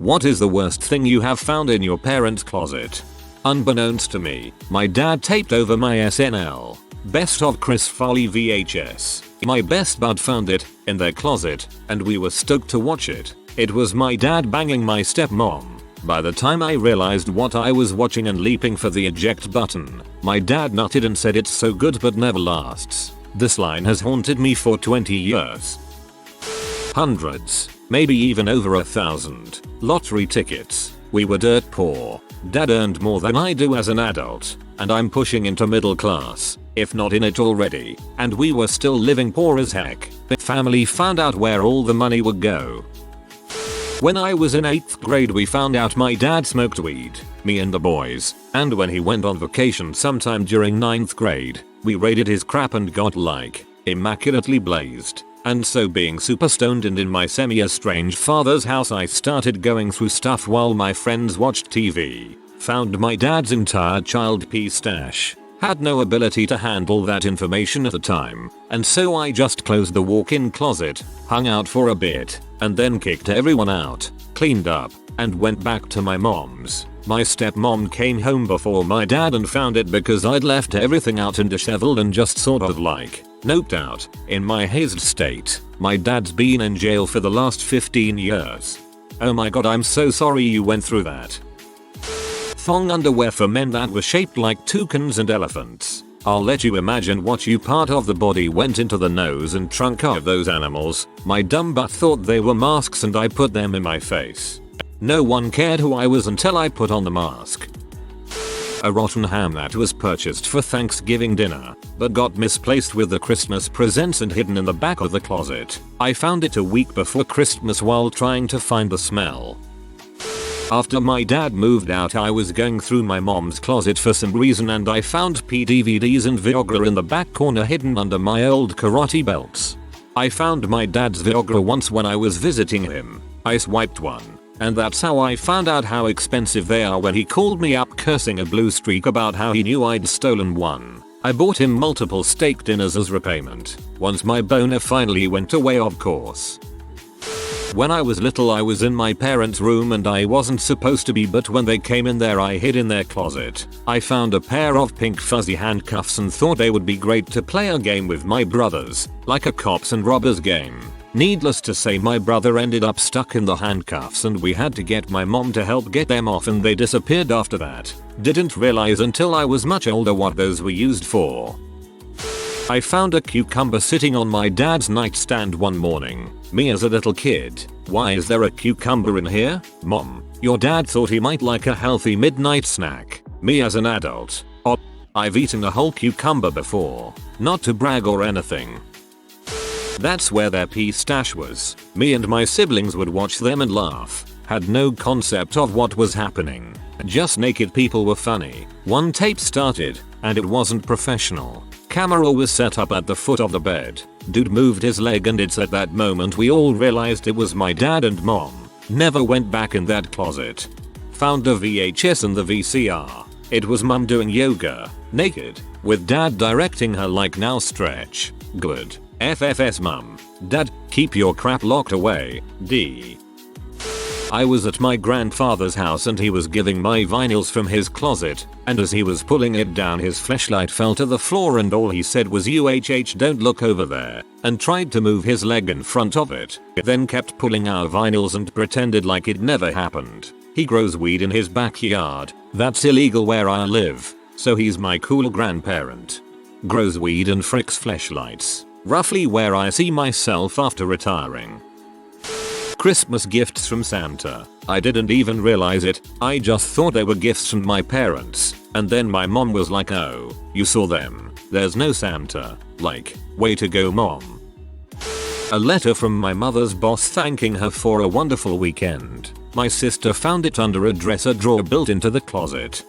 What is the worst thing you have found in your parents' closet? Unbeknownst to me, my dad taped over my SNL Best of Chris Farley VHS. My best bud found it in their closet, and we were stoked to watch it. It was my dad banging my stepmom. By the time I realized what I was watching and leaping for the eject button, my dad nutted and said, "It's so good but never lasts." This line has haunted me for 20 years. Hundreds, maybe even over 1,000 lottery tickets. We were dirt poor. Dad earned more than I do as an adult, and I'm pushing into middle class, if not in it already, and we were still living poor as heck. The family found out where all the money would go. When I was in 8th grade we found out my dad smoked weed, me and the boys, and when he went on vacation sometime during 9th grade, we raided his crap and got like immaculately blazed. And so being super stoned and in my semi-estranged father's house I started going through stuff while my friends watched TV. Found my dad's entire child pee stash. Had no ability to handle that information at the time, and so I just closed the walk-in closet, hung out for a bit, and then kicked everyone out, cleaned up, and went back to my mom's. My stepmom came home before my dad and found it because I'd left everything out and disheveled and just sort of like noped out. In my hazed state, my dad's been in jail for the last 15 years. Oh my god, I'm so sorry you went through that. Thong underwear for men that were shaped like toucans and elephants. I'll let you imagine what part of the body went into the nose and trunk of those animals. My dumb butt thought they were masks and I put them in my face. No one cared who I was until I put on the mask. A rotten ham that was purchased for Thanksgiving dinner, but got misplaced with the Christmas presents and hidden in the back of the closet. I found it a week before Christmas while trying to find the smell. After my dad moved out I was going through my mom's closet for some reason and I found P DVDs and Viagra in the back corner hidden under my old karate belts. I found my dad's Viagra once when I was visiting him. I swiped one. And that's how I found out how expensive they are when he called me up cursing a blue streak about how he knew I'd stolen one. I bought him multiple steak dinners as repayment. Once my boner finally went away, of course. When I was little I was in my parents' room and I wasn't supposed to be, but when they came in there I hid in their closet. I found a pair of pink fuzzy handcuffs and thought they would be great to play a game with my brothers, like a cops and robbers game. Needless to say my brother ended up stuck in the handcuffs and we had to get my mom to help get them off and they disappeared after that. Didn't realize until I was much older what those were used for. I found a cucumber sitting on my dad's nightstand one morning. Me as a little kid, "Why is there a cucumber in here, Mom?" Your dad thought he might like a healthy midnight snack. Me as an adult, "Oh, I've eaten a whole cucumber before." Not to brag or anything. That's where their pee stash was. Me and my siblings would watch them and laugh. Had no concept of what was happening. Just naked people were funny. One tape started, and it wasn't professional. Camera was set up at the foot of the bed. Dude moved his leg and it's at that moment we all realized it was my dad and mom. Never went back in that closet. Found the VHS and the VCR. It was mom doing yoga, naked, with dad directing her like, "Now stretch." Good. FFS mum. Dad, keep your crap locked away. D. I was at my grandfather's house and he was giving my vinyls from his closet, and as he was pulling it down his fleshlight fell to the floor and all he said was "UHH, don't look over there," and tried to move his leg in front of it, then kept pulling our vinyls and pretended like it never happened. He grows weed in his backyard. That's illegal where I live, so he's my cool grandparent. Grows weed and fricks fleshlights. Roughly where I see myself after retiring. Christmas gifts from Santa. I didn't even realize it. I just thought they were gifts from my parents. And then my mom was like, "Oh, you saw them. There's no Santa." Like, way to go, mom. A letter from my mother's boss thanking her for a wonderful weekend. My sister found it under a dresser drawer built into the closet.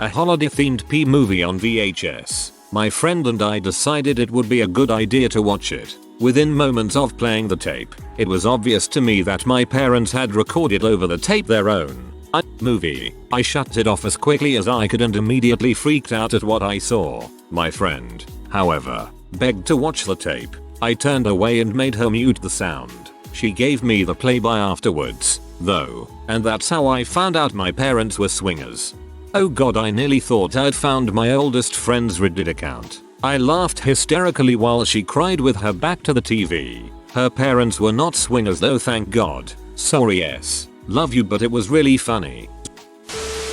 A holiday themed pee movie on VHS. My friend and I decided it would be a good idea to watch it. Within moments of playing the tape, it was obvious to me that my parents had recorded over the tape their own movie. I shut it off as quickly as I could and immediately freaked out at what I saw. My friend, however, begged to watch the tape. I turned away and made her mute the sound. She gave me the play-by afterwards, though, and that's how I found out my parents were swingers. Oh god, I nearly thought I'd found my oldest friend's Reddit account. I laughed hysterically while she cried with her back to the TV. Her parents were not swingers though, thank god. Sorry yes. Love you, but it was really funny.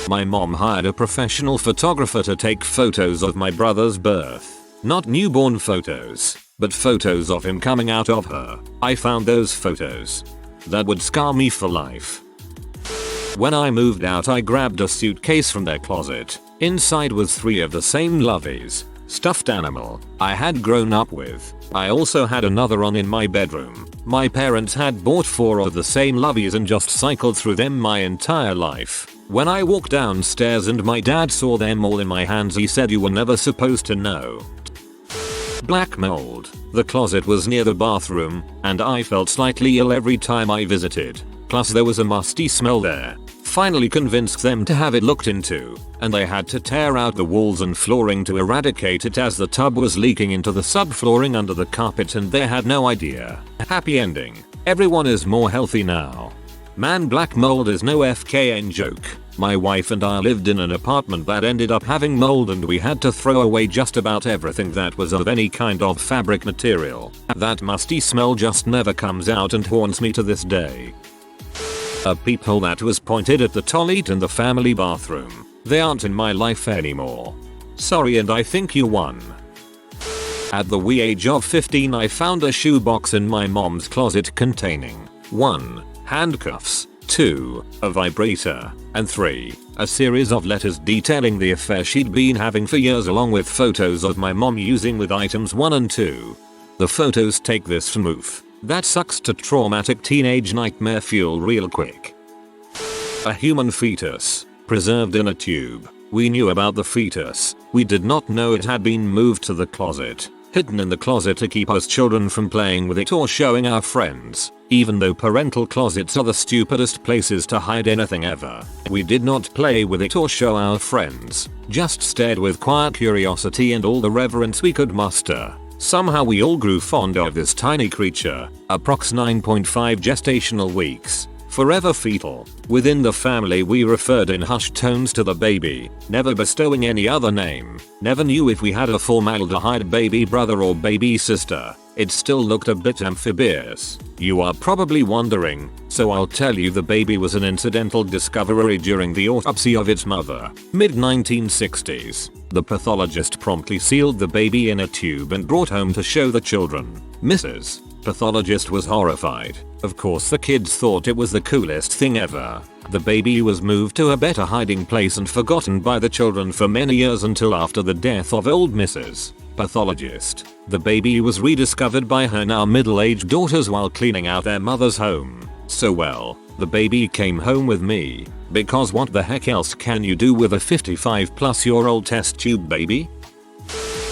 My mom hired a professional photographer to take photos of my brother's birth. Not newborn photos, but photos of him coming out of her. I found those photos. That would scar me for life. When I moved out, I grabbed a suitcase from their closet. Inside was 3 of the same loveys, stuffed animal, I had grown up with. I also had another one in my bedroom. My parents had bought 4 of the same loveys and just cycled through them my entire life. When I walked downstairs and my dad saw them all in my hands, he said, "You were never supposed to know." Black mold. The closet was near the bathroom, and I felt slightly ill every time I visited. Plus there was a musty smell there. Finally convinced them to have it looked into, and they had to tear out the walls and flooring to eradicate it as the tub was leaking into the subflooring under the carpet, and they had no idea. Happy ending. Everyone is more healthy now. Man, black mold is no FKN joke. My wife and I lived in an apartment that ended up having mold, and we had to throw away just about everything that was of any kind of fabric material. That musty smell just never comes out and haunts me to this day. A peephole that was pointed at the toilet in the family bathroom. They aren't in my life anymore. Sorry, and I think you won. At the wee age of 15, I found a shoebox in my mom's closet containing 1. Handcuffs, 2. A vibrator, and 3. A series of letters detailing the affair she'd been having for years, along with photos of my mom using with items 1 and 2. The photos take this smooth. That sucks to traumatic teenage nightmare fuel real quick. A human fetus, preserved in a tube. We knew about the fetus. We did not know it had been moved to the closet. Hidden in the closet to keep us children from playing with it or showing our friends. Even though parental closets are the stupidest places to hide anything ever, we did not play with it or show our friends. Just stared with quiet curiosity and all the reverence we could muster. Somehow we all grew fond of this tiny creature, approx 9.5 gestational weeks. Forever fetal. Within the family we referred in hushed tones to the baby, never bestowing any other name. Never knew if we had a formaldehyde baby brother or baby sister. It still looked a bit amphibious. You are probably wondering, so I'll tell you, the baby was an incidental discovery during the autopsy of its mother. Mid-1960s. The pathologist promptly sealed the baby in a tube and brought home to show the children. Mrs. Pathologist was horrified. Of course the kids thought it was the coolest thing ever. The baby was moved to a better hiding place and forgotten by the children for many years until after the death of old Mrs. Pathologist. The baby was rediscovered by her now middle-aged daughters while cleaning out their mother's home. So well, the baby came home with me, because what the heck else can you do with a 55-plus-year-old test tube baby?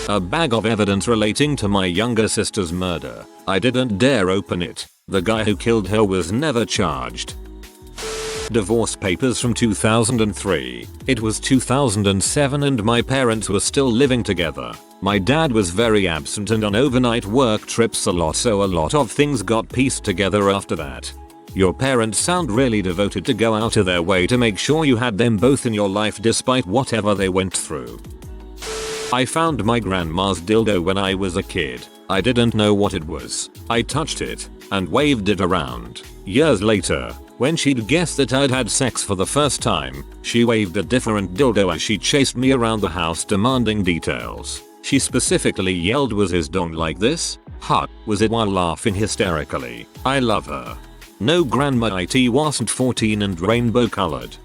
A bag of evidence relating to my younger sister's murder. I didn't dare open it. The guy who killed her was never charged. Divorce papers from 2003. It was 2007 and my parents were still living together. My dad was very absent and on overnight work trips a lot, so a lot of things got pieced together after that. Your parents sound really devoted to go out of their way to make sure you had them both in your life despite whatever they went through. I found my grandma's dildo when I was a kid. I didn't know what it was. I touched it and waved it around. Years later, when she'd guessed that I'd had sex for the first time, she waved a different dildo as she chased me around the house demanding details. She specifically yelled, "Was his dong like this? Hot was it?" while laughing hysterically. I love her. No, grandma, it wasn't 14 and rainbow colored.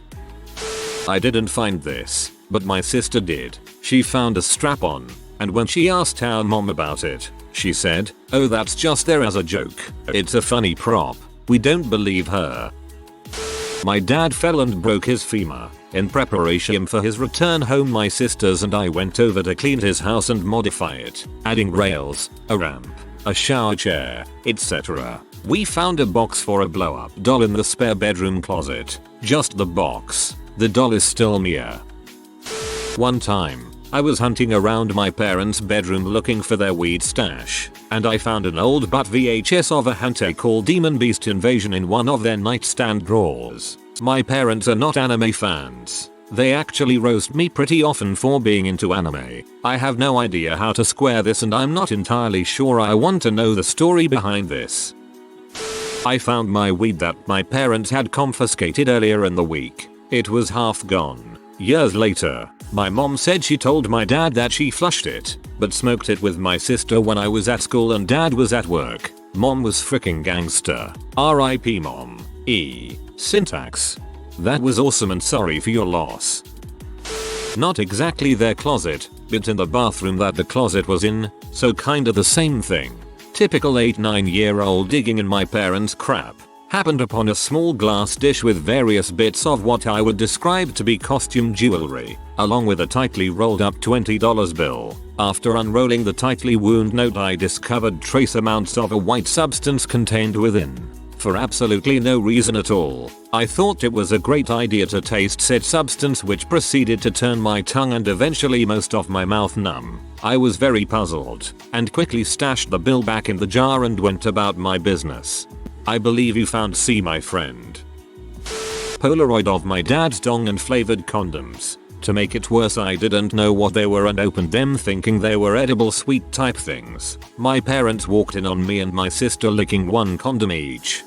I didn't find this, but my sister did. She found a strap-on, and when she asked our mom about it, she said, "Oh, that's just there as a joke. It's a funny prop." We don't believe her. My dad fell and broke his femur. In preparation for his return home, my sisters and I went over to clean his house and modify it, adding rails, a ramp, a shower chair, etc. We found a box for a blow-up doll in the spare bedroom closet. Just the box. The doll is still Mia. One time, I was hunting around my parents' bedroom looking for their weed stash, and I found an old butt VHS of a hentai called Demon Beast Invasion in one of their nightstand drawers. My parents are not anime fans. They actually roast me pretty often for being into anime. I have no idea how to square this, and I'm not entirely sure I want to know the story behind this. I found my weed that my parents had confiscated earlier in the week. It was half gone. Years later, my mom said she told my dad that she flushed it, but smoked it with my sister when I was at school and dad was at work. Mom was freaking gangster. R.I.P. Mom. Syntax. That was awesome and sorry for your loss. Not exactly their closet, but in the bathroom that the closet was in, so kinda the same thing. Typical 8-9-year-old digging in my parents' crap. Happened upon a small glass dish with various bits of what I would describe to be costume jewelry, along with a tightly rolled up $20 bill. After unrolling the tightly wound note, I discovered trace amounts of a white substance contained within. For absolutely no reason at all, I thought it was a great idea to taste said substance, which proceeded to turn my tongue and eventually most of my mouth numb. I was very puzzled, and quickly stashed the bill back in the jar and went about my business. I believe you found C, my friend. Polaroid of my dad's dong and flavored condoms. To make it worse, I didn't know what they were and opened them thinking they were edible sweet type things. My parents walked in on me and my sister licking one condom each.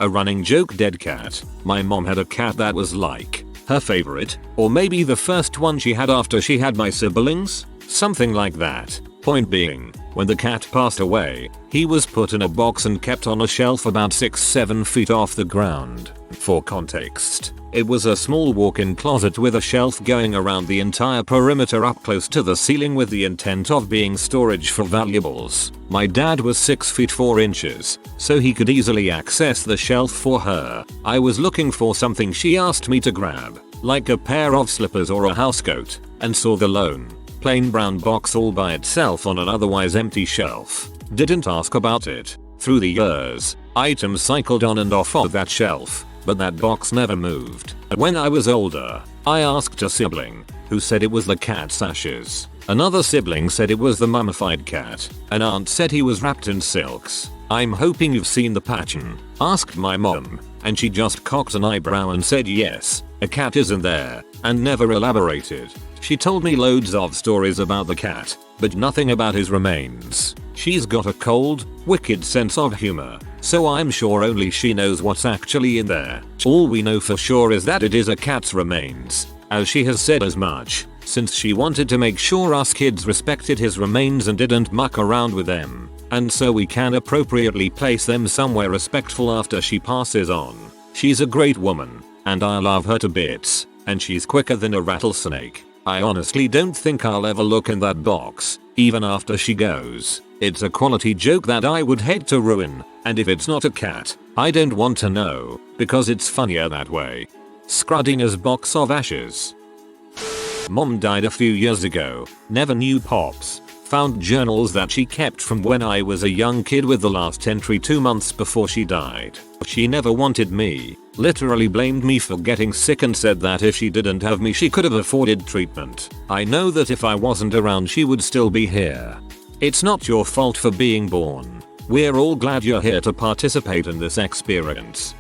A running joke, dead cat. My mom had a cat that was like her favorite, or maybe the first one she had after she had my siblings? Something like that. Point being, when the cat passed away, he was put in a box and kept on a shelf about 6-7 feet off the ground. For context, it was a small walk-in closet with a shelf going around the entire perimeter up close to the ceiling with the intent of being storage for valuables. My dad was 6 feet 4 inches, so he could easily access the shelf for her. I was looking for something she asked me to grab, like a pair of slippers or a housecoat, and saw the lone, plain brown box all by itself on an otherwise empty shelf. Didn't ask about it. Through the years, items cycled on and off of that shelf, but that box never moved. When I was older, I asked a sibling, who said it was the cat's ashes. Another sibling said it was the mummified cat. An aunt said he was wrapped in silks. I'm hoping you've seen the pattern, asked my mom, and she just cocked an eyebrow and said yes, a cat is in there, and never elaborated. She told me loads of stories about the cat, but nothing about his remains. She's got a cold, wicked sense of humor, so I'm sure only she knows what's actually in there. All we know for sure is that it is a cat's remains, as she has said as much, since she wanted to make sure us kids respected his remains and didn't muck around with them, and so we can appropriately place them somewhere respectful after she passes on. She's a great woman, and I love her to bits, and she's quicker than a rattlesnake. I honestly don't think I'll ever look in that box, even after she goes. It's a quality joke that I would hate to ruin, and if it's not a cat, I don't want to know, because it's funnier that way. Scruddina's box of ashes. Mom died a few years ago, never knew Pops. Found journals that she kept from when I was a young kid with the last entry 2 months before she died. She never wanted me, literally blamed me for getting sick and said that if she didn't have me she could have afforded treatment. I know that if I wasn't around she would still be here. It's not your fault for being born. We're all glad you're here to participate in this experience.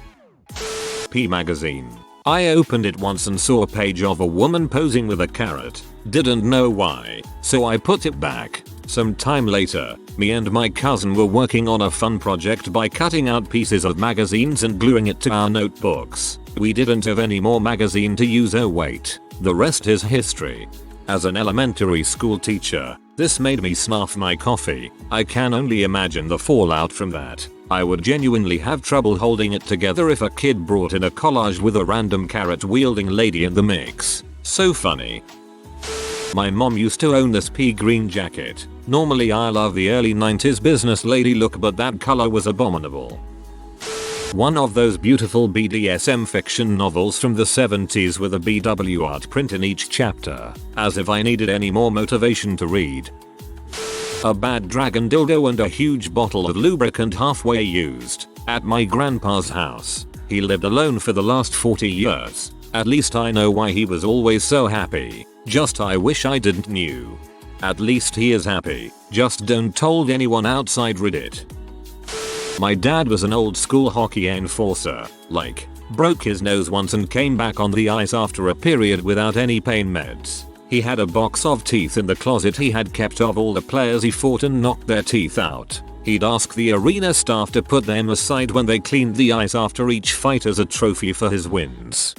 P magazine. I opened it once and saw a page of a woman posing with a carrot. Didn't know why, so I put it back. Some time later, me and my cousin were working on a fun project by cutting out pieces of magazines and gluing it to our notebooks. We didn't have any more magazine to use, oh wait. The rest is history. As an elementary school teacher, this made me snarf my coffee. I can only imagine the fallout from that. I would genuinely have trouble holding it together if a kid brought in a collage with a random carrot-wielding lady in the mix. So funny. My mom used to own this pea green jacket. Normally I love the early 90s business lady look, but that color was abominable. One of those beautiful BDSM fiction novels from the 70s with a BW art print in each chapter, as if I needed any more motivation to read. A bad dragon dildo and a huge bottle of lubricant halfway used, at my grandpa's house. He lived alone for the last 40 years. At least I know why he was always so happy. Just I wish I didn't knew. At least he is happy. Just don't told anyone outside Reddit. My dad was an old school hockey enforcer. Like, broke his nose once and came back on the ice after a period without any pain meds. He had a box of teeth in the closet he had kept of all the players he fought and knocked their teeth out. He'd ask the arena staff to put them aside when they cleaned the ice after each fight as a trophy for his wins.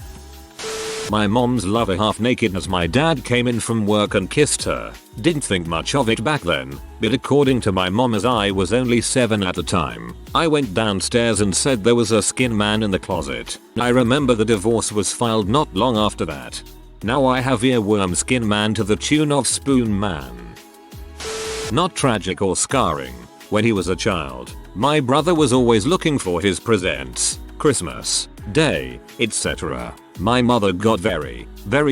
My mom's lover half naked as my dad came in from work and kissed her. Didn't think much of it back then, but according to my mom, as I was only 7 at the time, I went downstairs and said there was a skin man in the closet. I remember the divorce was filed not long after that. Now I have earworm skin man to the tune of Spoon Man. Not tragic or scarring. When he was a child, my brother was always looking for his presents, Christmas Day, etc. My mother got very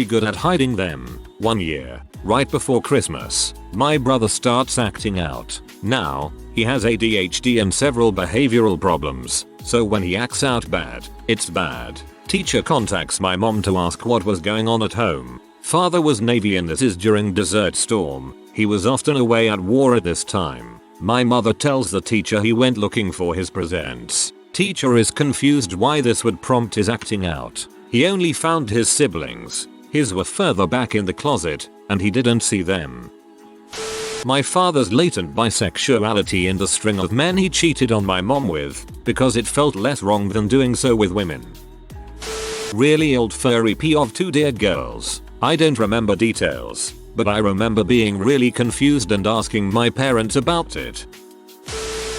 good at hiding them. One year, right before Christmas, my brother starts acting out. Now, he has ADHD and several behavioral problems, so when he acts out bad, it's bad. Teacher contacts my mom to ask what was going on at home. Father was Navy and this is during Desert Storm. He was often away at war at this time. My mother tells the teacher he went looking for his presents. Teacher is confused why this would prompt his acting out. He only found his siblings. His were further back in the closet, and he didn't see them. My father's latent bisexuality and the string of men he cheated on my mom with, because it felt less wrong than doing so with women. Really old furry pee of 2 dear girls. I don't remember details, but I remember being really confused and asking my parents about it.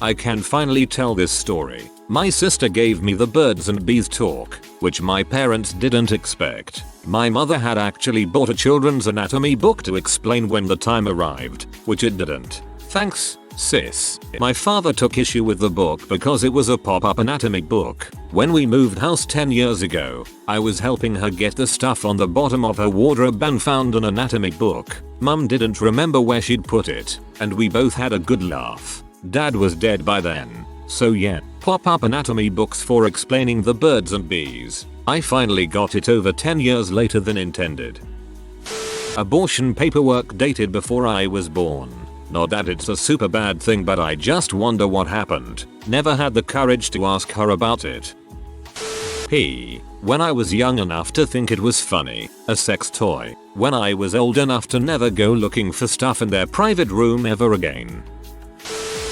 I can finally tell this story. My sister gave me the birds and bees talk, which my parents didn't expect. My mother had actually bought a children's anatomy book to explain when the time arrived, which it didn't. Thanks, sis. My father took issue with the book because it was a pop-up anatomy book. When we moved house 10 years ago, I was helping her get the stuff on the bottom of her wardrobe and found an anatomy book. Mum didn't remember where she'd put it, and we both had a good laugh. Dad was dead by then, so yeah, pop-up anatomy books for explaining the birds and bees. I finally got it over 10 years later than intended. Abortion paperwork dated before I was born. Not that it's a super bad thing, but I just wonder what happened. Never had the courage to ask her about it. When I was young enough to think it was funny, a sex toy. When I was old enough to never go looking for stuff in their private room ever again.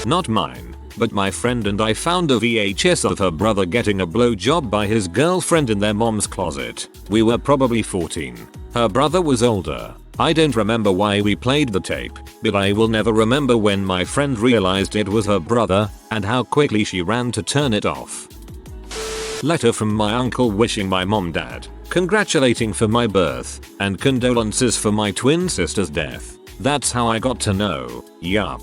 Not mine, but my friend and I found a VHS of her brother getting a blowjob by his girlfriend in their mom's closet. We were probably 14. Her brother was older. I don't remember why we played the tape, but I will never remember when my friend realized it was her brother and how quickly she ran to turn it off. Letter from my uncle wishing my mom dad, congratulating for my birth, and condolences for my twin sister's death. That's how I got to know. Yup.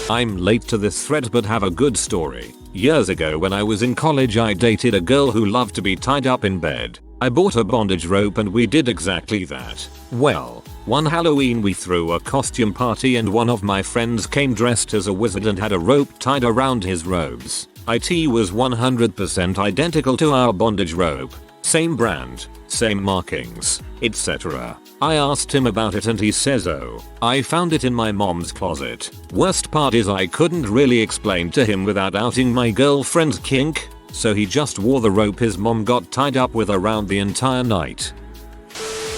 I'm late to this thread but have a good story. Years ago when I was in college, I dated a girl who loved to be tied up in bed. I bought a bondage rope and we did exactly that. Well, one Halloween we threw a costume party and one of my friends came dressed as a wizard and had a rope tied around his robes. It was 100% identical to our bondage rope. Same brand, same markings, etc. I asked him about it and he says, oh, I found it in my mom's closet. Worst part is I couldn't really explain to him without outing my girlfriend's kink, so he just wore the rope his mom got tied up with around the entire night.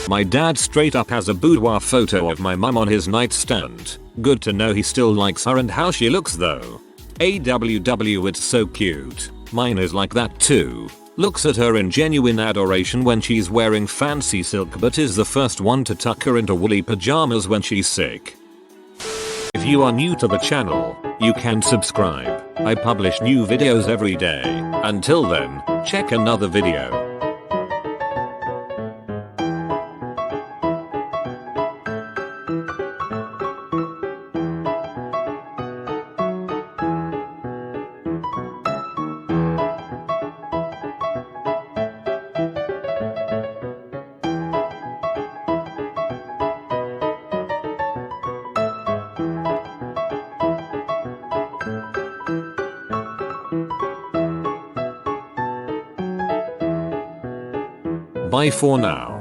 My dad straight up has a boudoir photo of my mom on his nightstand. Good to know he still likes her and how she looks though. AWW, it's so cute. Mine is like that too. Looks at her in genuine adoration when she's wearing fancy silk but is the first one to tuck her into woolly pajamas when she's sick. If you are new to the channel, you can subscribe. I publish new videos every day. Until then, check another video. Bye for now.